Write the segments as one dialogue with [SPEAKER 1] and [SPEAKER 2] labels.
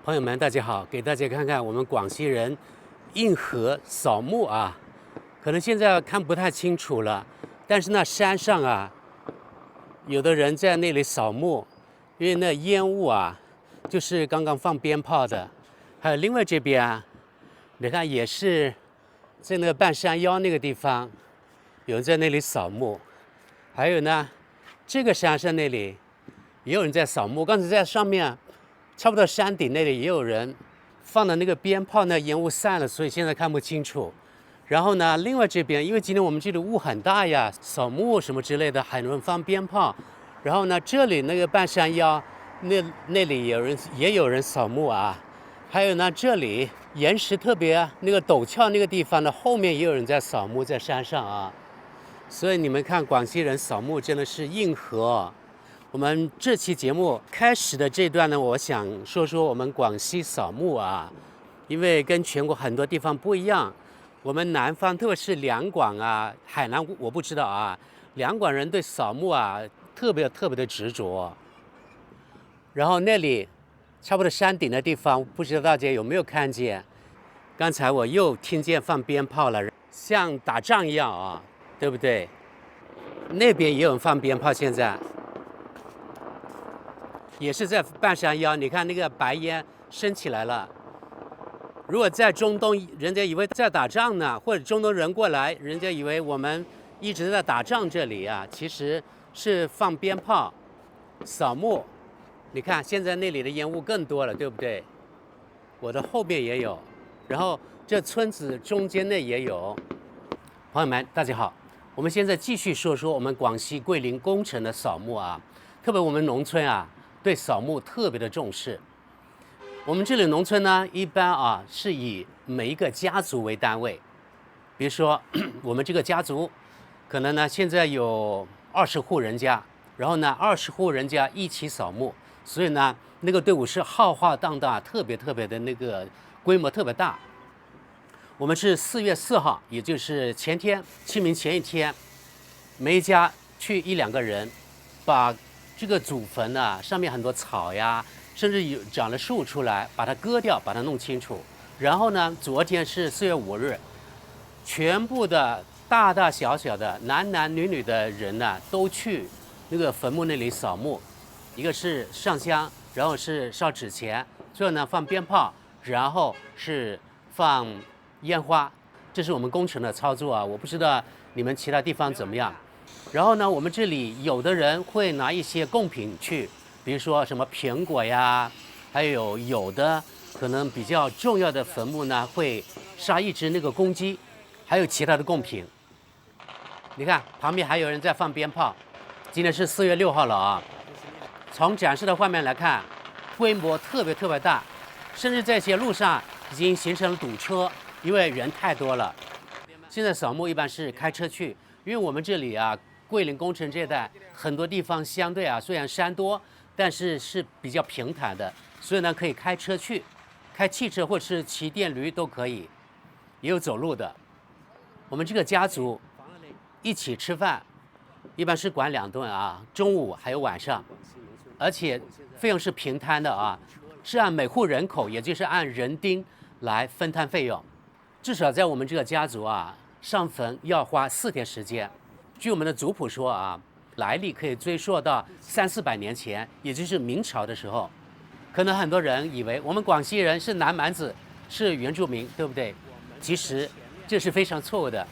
[SPEAKER 1] 朋友們，大家好，給大家看看我們廣西人硬核掃墓啊，可能現在看不太清楚了，但是那山上啊，有的人在那裡掃墓，因為那煙霧啊，就是剛剛放鞭炮的。還有另外這邊啊，你看也是在那個半山腰那個地方，有人在那裡掃墓。還有呢，這個山上那裡也有人在掃墓，剛才在上面。差不多山頂那裡也有人放的那個鞭炮，那煙霧散了，所以現在看不清楚。然後呢，另外這邊，因為今天我們這裡霧很大呀，掃墓什麼之類的，很多人放鞭炮。然後呢，這裡那個半山腰，那裡也有人掃墓啊。還有呢，這裡岩石特別那個陡峭那個地方呢，後面也有人在掃墓，在山上啊。所以你們看，廣西人掃墓真的是硬核。我們這期節目開始的這段呢，我想說說我們廣西掃墓啊，因為跟全國很多地方不一樣，我們南方特別是兩廣啊、海南我不知道啊，兩廣人對掃墓啊特別的執着。然後那裡差不多山頂的地方，不知道大家有沒有看見？剛才我又聽見放鞭炮了，像打仗一樣啊，對不對？那邊也有人放鞭炮，現在。也是在半山腰，你看那個白煙升起來了。如果在中東，人家以為在打仗呢，或者中東人過來，人家以為我們一直在打仗。這裡啊，其實是放鞭炮、掃墓。你看現在那裡的煙霧更多了，對不對？我的後邊也有，然後這村子中間那也有。朋友們，大家好，我們現在繼續說說我們廣西桂林工程的掃墓啊，特別我們農村啊。對掃墓特別的重視。我們這裡農村呢，一般啊是以每一個家族為單位。比如說，我們這個家族，可能呢現在有20戶人家，然後呢20戶人家一起掃墓，所以呢那個隊伍是浩浩蕩蕩，特別的那個規模特別大。我們是4月4號，也就是前天清明前一天，每一家去1-2個人，把這個祖墳呢，上面很多草呀，甚至有長了樹出來，把它割掉，把它弄清楚。然後呢，昨天是4月5日，全部的大大小小的男男女女的人呢，都去那個墳墓那裡掃墓。一個是上香，然後是燒紙錢，最後呢放鞭炮，然後是放煙花。這是我們工程的操作啊，我不知道你們其他地方怎麼樣。然後呢，我們這裡有的人會拿一些貢品去，比如說什麼蘋果呀，還有的可能比較重要的墳墓呢，會殺一隻那個公雞，還有其他的貢品。你看旁邊還有人在放鞭炮。今天是4月6號了啊。從展示的畫面來看，規模特別大，甚至在一些路上已經形成了堵車，因為人太多了。現在掃墓一般是開車去，因為我們這裡啊。桂林工程這一帶很多地方相對啊，雖然山多，但是比較平坦的，所以呢可以開車去，開汽車或者是騎電驢都可以，也有走路的。我們這個家族一起吃飯，一般是管2頓啊，中午還有晚上，而且費用是平攤的啊，是按每戶人口，也就是按人丁來分攤費用。至少在我們這個家族啊，上墳要花4天時間。據我們的族譜說啊，來歷可以追溯到300-400年前，也就是明朝的時候。可能很多人以為我們廣西人是南蠻子，是原住民，對不對？其實這是非常錯誤的。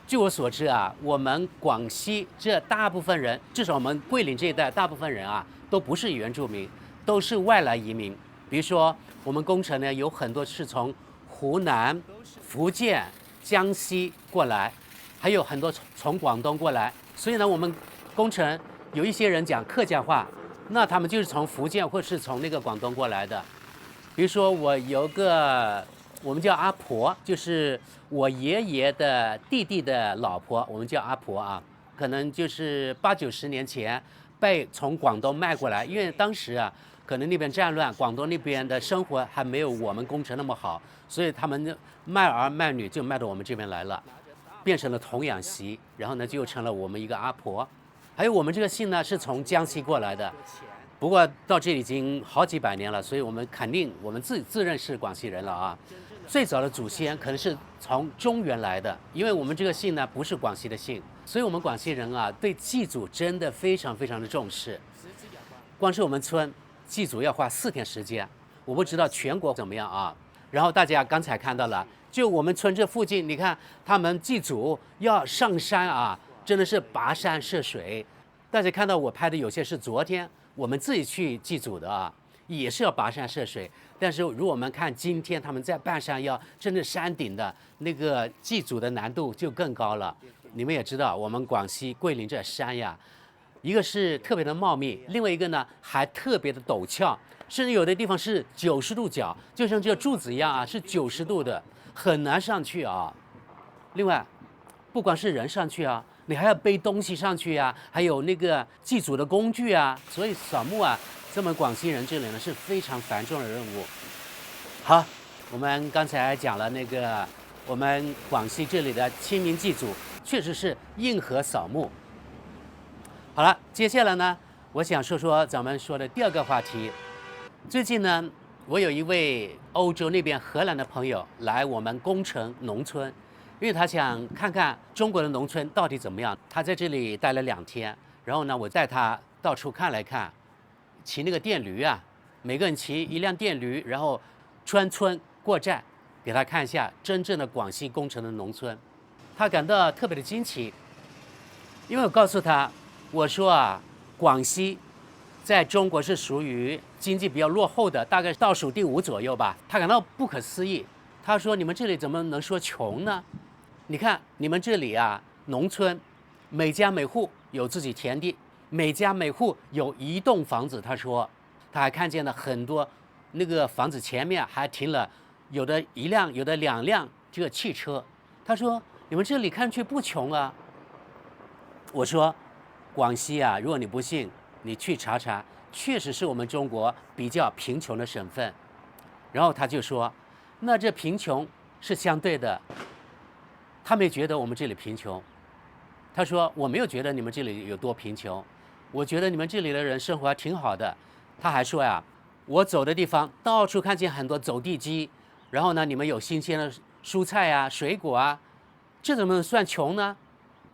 [SPEAKER 1] 據我所知啊，我們廣西這大部分人，至少我們桂林這一帶大部分人啊，都不是原住民，都是外來移民。比如說我們工程呢，有很多是從湖南、福建、江西過來。還有很多從廣東過來，所以呢，我們工程有一些人講客家話，那他們就是從福建或是從那個廣東過來的。比如說，我有個我們叫阿婆，就是我爺爺的弟弟的老婆，我們叫阿婆啊，可能就是80-90年前被從廣東賣過來，因為當時啊，可能那邊戰亂，廣東那邊的生活還沒有我們工程那麼好，所以他們賣兒賣女就賣到我們這邊來了。變成了童養媳，然後呢就成了我們一個阿婆。還有我們這個姓呢是從江西過來的，不過到這裡已經好幾百年了，所以我們肯定我們自認是廣西人了啊。最早的祖先可能是從中原來的，因為我們這個姓呢不是廣西的姓，所以我們廣西人啊對祭祖真的非常非常的重視。光是我們村祭祖要花4天時間，我不知道全国怎麼樣啊。然後大家刚才看到了，就我們村這附近，你看他們祭祖要上山啊，真的是跋山涉水。大家看到我拍的有些是昨天我們自己去祭祖的啊，也是要跋山涉水。但是如果我們看今天他們在半山腰，真的山頂的那個祭祖的難度就更高了。你們也知道，我們廣西桂林這山呀，一個是特別的茂密，另外一个呢還特別的陡峭，甚至有的地方是90度角，就像這個柱子一樣啊，是90度的，很難上去啊。另外，不光是人上去啊，你還要背東西上去啊，還有那個祭祖的工具啊，所以掃墓啊，在我們廣西人這裡呢是非常繁重的任務。好，我們剛才講了那個我們廣西這裡的清明祭祖，確實是硬核掃墓。好了，接下來呢，我想說說咱們說的第二個話題。最近呢，我有一位歐洲那邊荷蘭的朋友來我們恭城農村。因為他想看看中國的農村到底怎麼樣，他在這裡待了2天，然後呢，我帶他到處看來看，騎那個電驢啊，每個人騎一輛電驢，然後穿村過寨，給他看一下真正的廣西恭城的農村，他感到特別的驚奇，因為我告訴他，我說啊，廣西在中國是屬於經濟比較落後的，大概倒數第5左右吧，他感到不可思議，他說你們這裡怎麼能說窮呢？你看你們這裡啊，農村每家每戶有自己田地，每家每戶有1棟房子。他說他還看見了很多那個房子前面還停了有的1輛有的2輛這個汽車。他說你們這裡看去不窮啊。我說廣西啊，如果你不信你去查查，確實是我們中國比較貧窮的省份。然後他就說那這貧窮是相對的，他沒覺得我們這裡貧窮。他說我沒有覺得你們這裡有多貧窮，我覺得你們這裡的人生活還挺好的。他還說呀，我走的地方到處看見很多走地雞，然後呢，你們有新鮮的蔬菜啊、水果啊，這怎麼能算窮呢？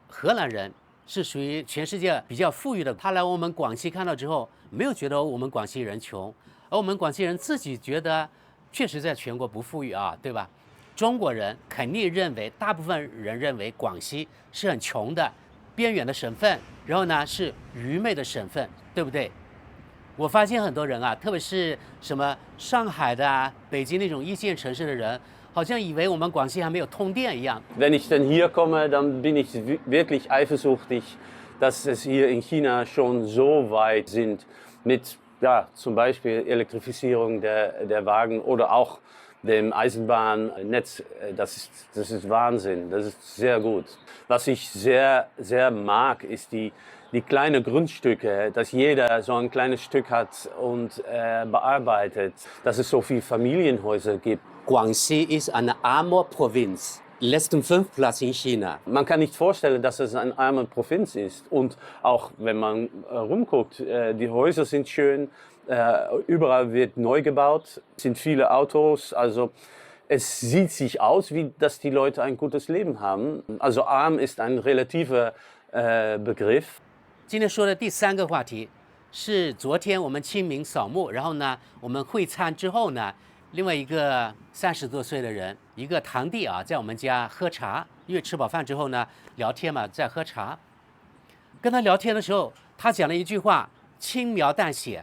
[SPEAKER 1] 荷蘭人是屬於全世界比較富裕的，他來我們廣西看到之後，沒有覺得我們廣西人窮，而我們廣西人自己覺得確實在全國不富裕啊，對吧？中國人肯定認為，大部分人認為廣西是很窮的、邊遠的省份，然後呢是愚昧的省份，對不對？我發現很多人啊，特別是什麼上海的啊、北京那種一線城市的人，好像以為我們廣西還沒有通電一樣。
[SPEAKER 2] Wenn ich denn hier komme, dann bin ich wirklich eifersüchtig, dass es hier in China schon so weit sind mit, ja, zum Beispiel Elektrifizierung der Wagen oder auch dem Eisenbahnnetz. Das ist Wahnsinn, das ist sehr gut. Was ich sehr, sehr mag, ist die kleinen Grundstücke, dass jeder so ein kleines Stück hat und bearbeitet, dass es so viele Familienhäuser gibt.
[SPEAKER 1] 廣西 ist eine arme Provinz, letzten 5. Platz in China.
[SPEAKER 2] Man kann nicht vorstellen, dass es eine arme Provinz ist. Und auch wenn man rumguckt, die Häuser sind schön, überall wird neu gebaut, sind viele Autos, also es sieht sich aus, wie dass die Leute ein gutes Leben haben. Also arm ist ein relativer Begriff.
[SPEAKER 1] 今天說的第3個話題是昨天我們清明掃墓，然後呢，我們會餐之後呢，另外一個30多歲的人，一個堂弟啊，在我們家喝茶，因為吃飽飯之後呢，聊天嘛，在喝茶。跟他聊天的時候，他講了一句話，輕描淡寫，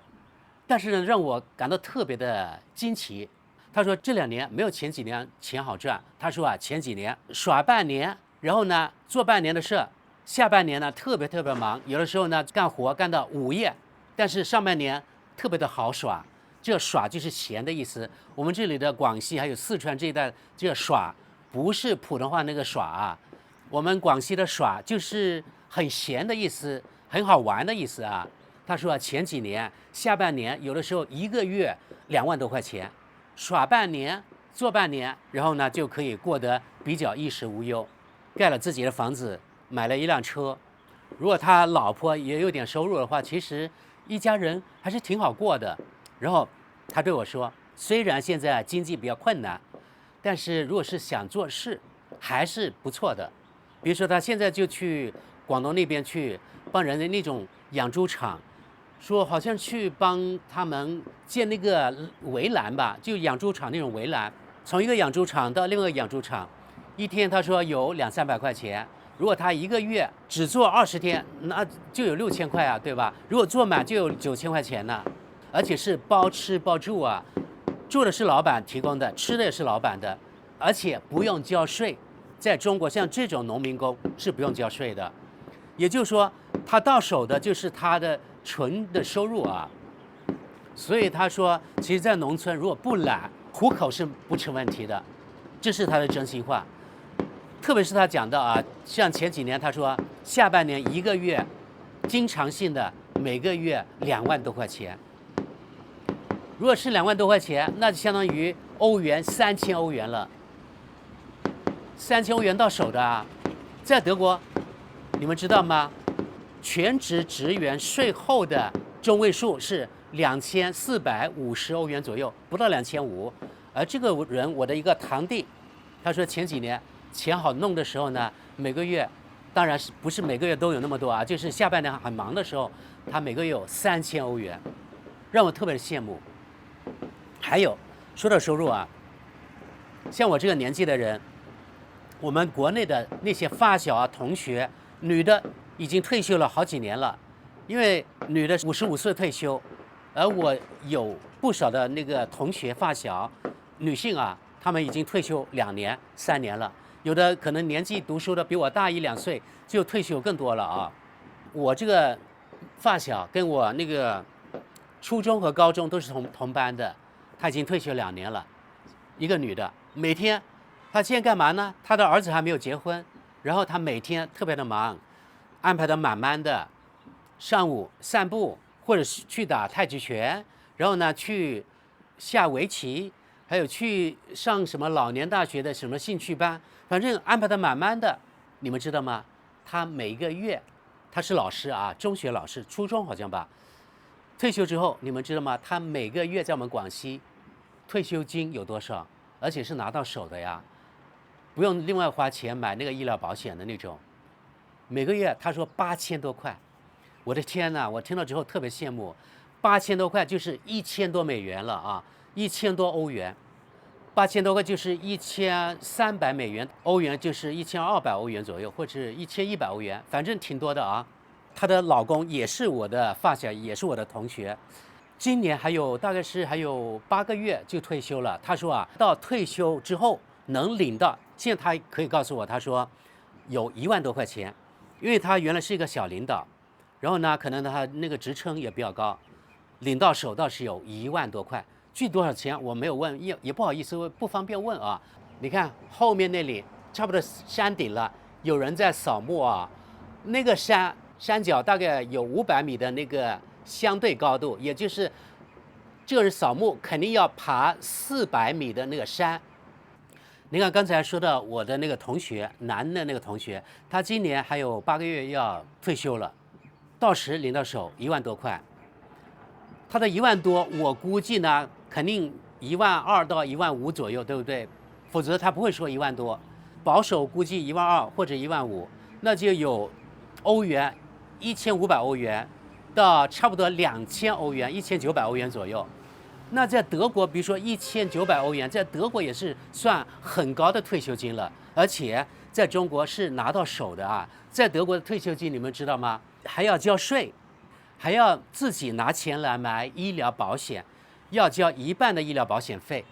[SPEAKER 1] 但是呢，讓我感到特別的驚奇。他說這2年沒有前幾年錢好賺。他說啊，前幾年耍半年，然後呢做半年的事，下半年呢特別忙，有的時候呢幹活幹到午夜，但是上半年特別的好耍。這耍就是閒的意思。我們這裡的廣西還有四川這一帶，這耍不是普通話那個耍啊，我們廣西的耍就是很閒的意思，很好玩的意思啊。他說前幾年下半年有的時候1個月2萬多塊錢，耍半年做半年，然後呢就可以過得比較衣食無憂，蓋了自己的房子，買了一輛車。如果他老婆也有點收入的話，其實一家人還是挺好過的。然後他对我說，雖然現在經濟比較困難，但是如果是想做事，還是不錯的。比如說他現在就去廣東那邊去幫人家那種養豬場，說好像去幫他們建那個圍欄吧，就養豬場那種圍欄，從一個養豬場到另外一個養豬場，一天他說有200-300塊錢。如果他一個月只做20天，那就有6000塊啊，對吧？如果做滿就有9000塊錢呢，而且是包吃包住啊，住的是老板提供的，吃的也是老板的，而且不用交稅。在中國，像這種農民工是不用交稅的，也就是說，他到手的就是他的純的收入啊。所以他說，其實，在農村如果不懶，糊口是不成問題的，這是他的真心話。特別是他講到啊，像前幾年他說，下半年一個月，經常性的每個月2萬多塊錢。如果是2萬多塊錢，那就相當於歐元3000歐元了。3000歐元到手的啊，在德國，你們知道嗎？全職職員稅後的中位數是2450歐元左右，不到2500。而這個人，我的一個堂弟，他說前幾年錢好弄的時候呢，每個月，當然是不是每個月都有那麼多啊，就是下半年很忙的時候，他每個月有3000歐元，讓我特別羨慕。還有說到收入啊，像我這個年紀的人，我們國內的那些發小啊、同學，女的已經退休了好幾年了，因為女的55歲退休，而我有不少的那個同學發小，女性啊，她們已經退休2年、3年了，有的可能年紀讀書的比我大1-2歲，就退休更多了啊。我這個發小跟我那個初中和高中都是同班的，她已經退休2年了，一個女的，每天。他现在幹嘛呢？他的兒子還沒有結婚，然後他每天特別的忙，安排的滿滿的，上午散步，或者是去打太極拳，然後呢去下圍棋，還有去上什麼老年大學的什麼興趣班，反正安排的滿滿的。你們知道嗎？他每個月，他是老師啊，中學老師，初中好像吧。退休之後，你們知道嗎？他每個月在我們廣西，退休金有多少？而且是拿到手的呀。不用另外花錢買那個醫療保險的那種，每個月他說8000多塊，我的天吶，我聽到之後特別羨慕，8000多塊就是1000多美元了啊，1000多歐元，8000多塊就是1300美元，歐元就是1200歐元左右，或者是1100歐元，反正挺多的啊。她的老公也是我的發小，也是我的同學，今年大概是还有8個月就退休了。他說啊，到退休之後能領到。現在他可以告訴我，他說有1萬多塊錢，因為他原來是一個小領導，然後呢，可能他那個職稱也比較高，領到手倒是有1萬多塊，具體多少錢我沒有問，也不好意思，不方便問啊。你看後面那裡差不多山頂了，有人在掃墓啊，那個山腳大概有500米的那個相對高度，也就是這個人掃墓肯定要爬400米的那個山。你看剛才說到我的那個同學，男的那個同學，他今年還有8個月要退休了，到時領到手1萬多塊。他的1萬多，我估計呢，肯定12000到15000左右，对不对？否則他不會說1萬多，保守估計12000或者15000，那就有歐元1500歐元到差不多2000歐元，1900歐元左右。那在德國，比如說1900歐元，在德國也是算很高的退休金了，而且在中國是拿到手的啊。在德國的退休金，你們知道嗎？還要交稅，還要自己拿錢來買醫療保險，要交1半的醫療保險費，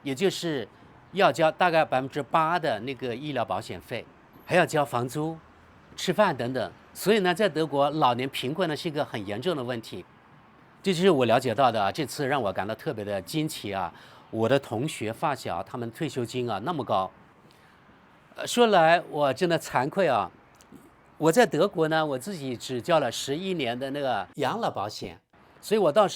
[SPEAKER 1] 也就是要交大概8%的那個醫療保險費，還要交房租、吃飯等等。所以呢，在德國老年貧困呢是一個很嚴重的問題。這就是我了解到的啊，這次讓我感到特別的驚奇啊！我的同學發小他們退休金啊那麼高，說來我真的慚愧啊！我在德國呢，我自己只交了11年的那個養老保險，所以我到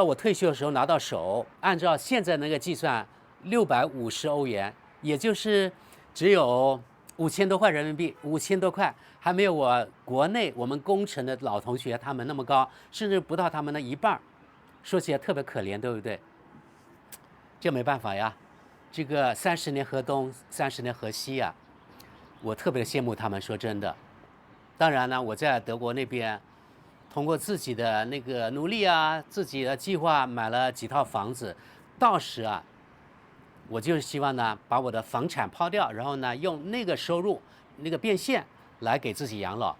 [SPEAKER 1] 我退休的時候拿到手，按照現在那個計算650歐元，也就是只有5000多塊人民幣，5000多塊，還沒有我國內我們工程的老同學他們那麼高，甚至不到他們的一半。說起來特別可憐，對不对？這沒辦法呀，這個30年河東，30年河西呀，我特別羨慕他們。說真的，當然呢，我在德國那邊，通過自己的那個努力啊，自己的計劃買了幾套房子，到時啊。我就是希望呢，把我的房產拋掉，然後呢，用那個收入、那個變現來給自己養老。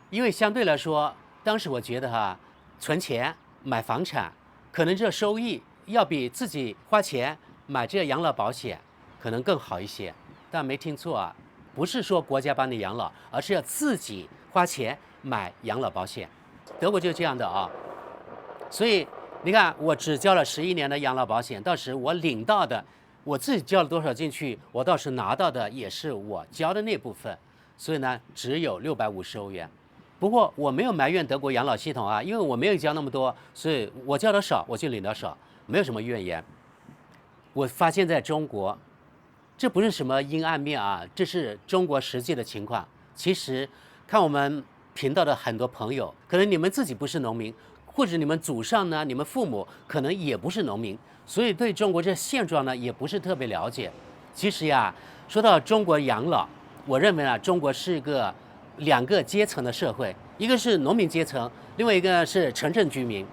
[SPEAKER 1] 因為相對來說，當時我覺得存錢買房產，可能這收益要比自己花錢買這個養老保險可能更好一些。但沒聽錯啊，不是說國家幫你養老，而是要自己花錢買養老保險。德國就這樣的啊，所以你看，我只交了11年的養老保險，到時我領到的。我自己交了多少進去，我到时拿到的也是我交的那部分，所以呢，只有650歐元。不過我沒有埋怨德國養老系統啊，因為我沒有交那麼多，所以我交的少，我就領到少，沒有什麼怨言。我發現在中國，這不是什麼陰暗面啊，這是中國實際的情況。其實看我們頻道的很多朋友，可能你們自己不是農民，或者你們祖上呢，你們父母可能也不是農民。所以對中國這現狀呢，也不是特別了解。其實呀，說到中國養老，我認為啊，中國是一個2個階層的社會，一個是農民階層，另外一個是城鎮居民。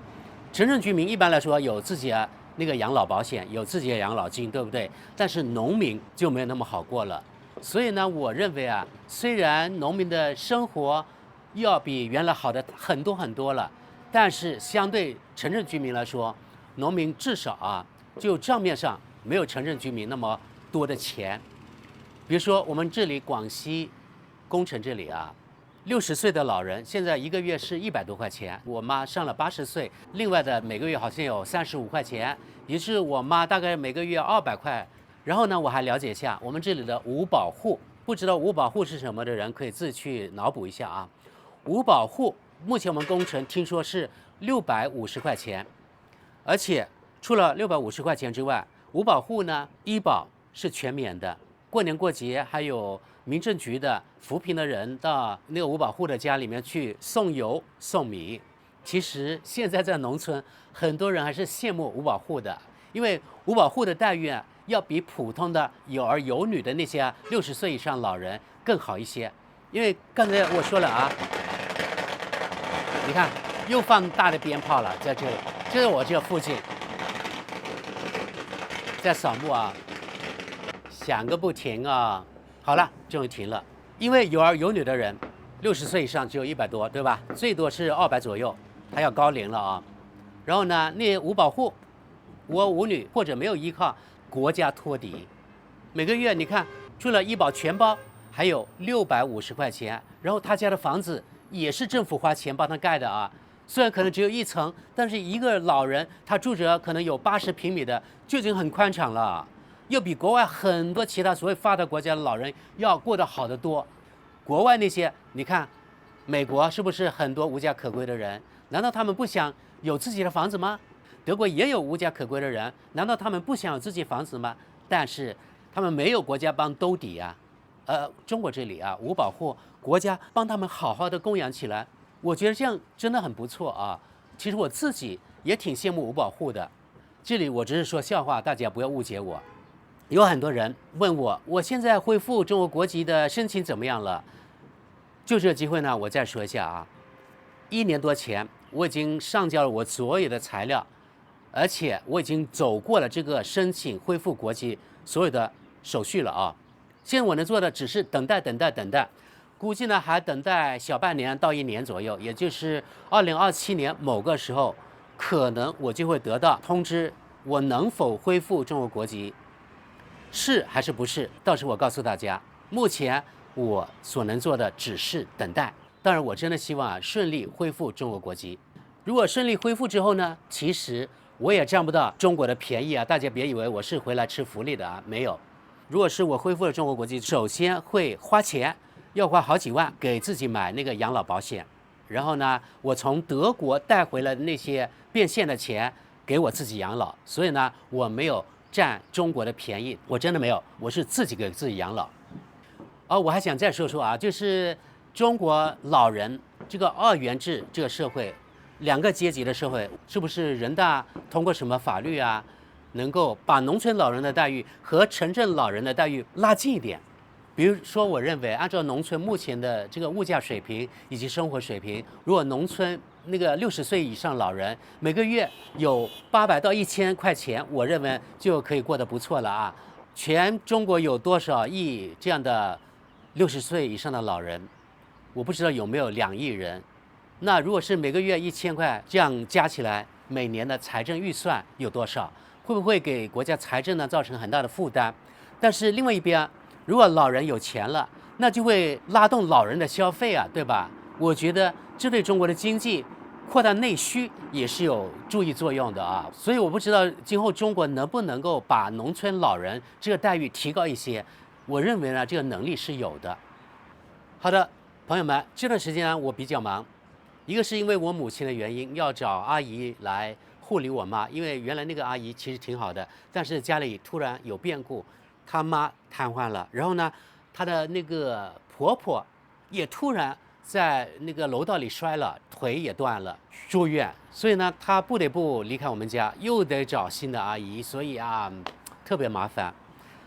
[SPEAKER 1] 城鎮居民一般來說有自己的那個養老保險，有自己的養老金，對不對？但是農民就沒有那麼好過了。所以呢，我認為啊，雖然農民的生活要比原來好的很多很多了，但是相對城鎮居民來說，農民至少啊，就賬面上沒有城鎮居民那麼多的錢。比如說我們這裡廣西工程這裡啊，60歲的老人現在1個月是100多塊錢。我媽上了80歲，另外的每個月好像有35塊錢，也就是我媽大概每個月200塊。然後呢，我還了解一下我們這裡的五保戶，不知道五保戶是什麼的人可以自己去腦補一下啊。五保戶目前我們工程聽說是650塊錢。而且除了650塊錢之外，五保戶呢，醫保是全免的。過年過節還有民政局的扶貧的人到那個五保戶的家裡面去送油送米。其實現在在農村，很多人還是羨慕五保戶的，因為五保戶的待遇啊，要比普通的有兒有女的那些60歲以上老人更好一些。因為剛才我說了啊，你看又放大的鞭炮了，在這裡。就在我這附近，在掃墓啊，響個不停啊！好了，終於停了。因為有兒有女的人，60歲以上只有100多，對吧？最多是200左右，還要高齡了啊。然後呢，那五保戶，無兒無女或者沒有依靠，國家托底，每個月你看，除了醫保全包，還有650塊錢。然後他家的房子也是政府花錢幫他蓋的啊。雖然可能只有1層，但是一個老人他住着可能有80平米的，就已經很寬敞了，又比國外很多其他所謂發達國家的老人要過得好得多。國外那些，你看，美國是不是很多無家可歸的人？難道他們不想有自己的房子嗎？德國也有無家可歸的人，難道他們不想有自己房子嗎？但是他們沒有國家幫兜底啊。中國這裡啊，五保戶國家幫他們好好的供養起來。我覺得這樣真的很不錯啊！其實我自己也挺羨慕五保戶的。這裡我只是說笑話，大家不要誤解我。有很多人問我，我現在恢復中國國籍的申請怎麼樣了？就這個機會呢，我再說一下啊。1年多前，我已經上交了我所有的材料，而且我已經走過了這個申請恢復國籍所有的手續了啊。現在我能做的只是等待。估計呢還等待小半年到1年左右，也就是2027年某個時候，可能我就會得到通知，我能否恢復中國國籍，是還是不是？到時我告訴大家。目前我所能做的只是等待。當然，我真的希望順利恢復中國國籍。如果順利恢復之後呢，其實我也佔不到中國的便宜啊！大家別以為我是回來吃福利的啊，沒有。如果是我恢復了中國國籍，首先會花錢。要花好幾萬給自己買那個養老保險，然後呢，我從德國帶回了那些變現的錢給我自己養老，所以呢，我沒有占中國的便宜，我真的沒有，我是自己給自己養老。我還想再說說啊，就是中國老人這個二元制這個社會，兩個階級的社會，是不是人大通過什麼法律啊，能夠把農村老人的待遇和城鎮老人的待遇拉近一點？比如說，我認為按照農村目前的這個物價水平以及生活水平，如果農村那個60歲以上老人每個月有800到1000塊錢，我認為就可以過得不錯了啊。全中國有多少億這樣的60歲以上的老人？我不知道有沒有2億人。那如果是每個月1000塊，這樣加起來，每年的財政預算有多少？會不會給國家財政呢造成很大的負擔？但是另外一邊，如果老人有錢了，那就會拉動老人的消費啊，对吧？我覺得這對中國的經濟擴大內需也是有助益作用的啊。所以我不知道今後中國能不能夠把農村老人這個待遇提高一些。我認為呢，這個能力是有的。好的，朋友們，這段時間呢我比較忙，一個是因為我母親的原因，要找阿姨來護理我媽，因為原来那個阿姨其實挺好的，但是家裡突然有變故。他媽癱瘓了，然後呢，她的那個婆婆也突然在那個楼道裡摔了，腿也斷了，住院。所以呢，她不得不離開我們家，又得找新的阿姨，所以啊，特別麻煩。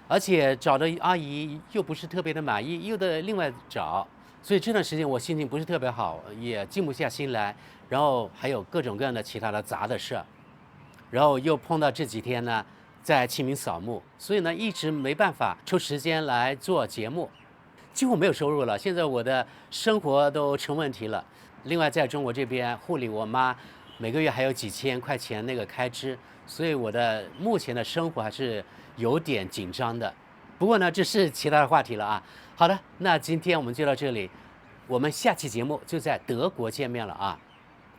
[SPEAKER 1] 而且找的阿姨又不是特別的滿意，又得另外找。所以這段時間我心情不是特別好，也靜不下心來，然後還有各種各樣的其他的雜的事，然後又碰到這幾天呢。在清明掃墓，所以呢一直沒辦法抽時間來做節目，幾乎沒有收入了。現在我的生活都成問題了。另外在中國這邊護理我媽，每個月還有幾千塊錢那個開支，所以我的目前的生活還是有點緊張的。不過呢，這是其他的話題了啊。好的，那今天我們就到這裡，我們下期節目就在德國見面了啊。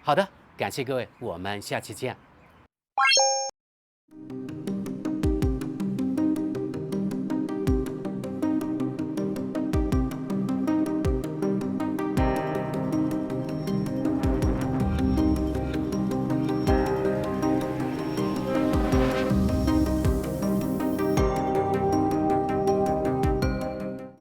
[SPEAKER 1] 好的，感謝各位，我們下期見。